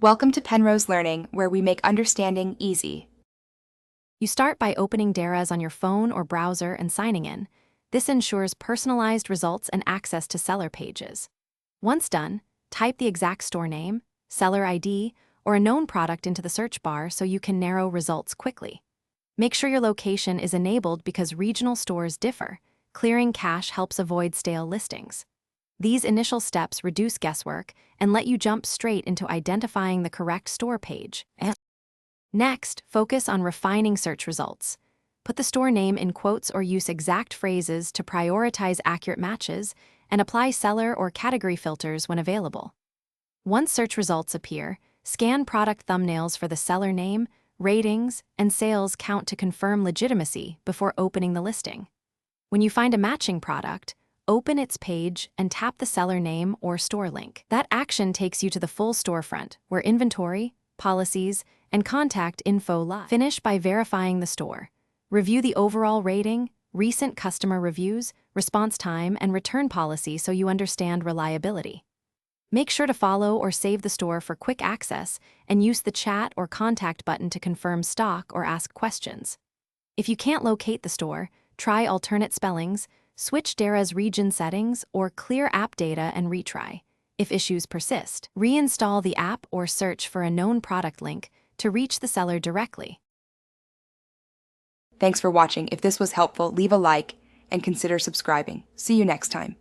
Welcome to Penrose Learning, where we make understanding easy. You start by opening Daraz on your phone or browser and signing in. This ensures personalized results and access to seller pages. Once done, type the exact store name, seller ID, or a known product into the search bar so you can narrow results quickly. Make sure your location is enabled because regional stores differ. Clearing cache helps avoid stale listings. These initial steps reduce guesswork and let you jump straight into identifying the correct store page. Next, focus on refining search results. Put the store name in quotes or use exact phrases to prioritize accurate matches, and apply seller or category filters when available. Once search results appear, scan product thumbnails for the seller name, ratings, and sales count to confirm legitimacy before opening the listing. When you find a matching product, open its page and tap the seller name or store link. That action takes you to the full storefront, where inventory, policies, and contact info lie. Finish by verifying the store. Review the overall rating, recent customer reviews, response time, and return policy so you understand reliability. Make sure to follow or save the store for quick access and use the chat or contact button to confirm stock or ask questions. If you can't locate the store, try alternate spellings, switch Daraz region settings, or clear app data and retry. If issues persist, reinstall the app or search for a known product link to reach the seller directly. Thanks for watching. If this was helpful, leave a like and consider subscribing. See you next time.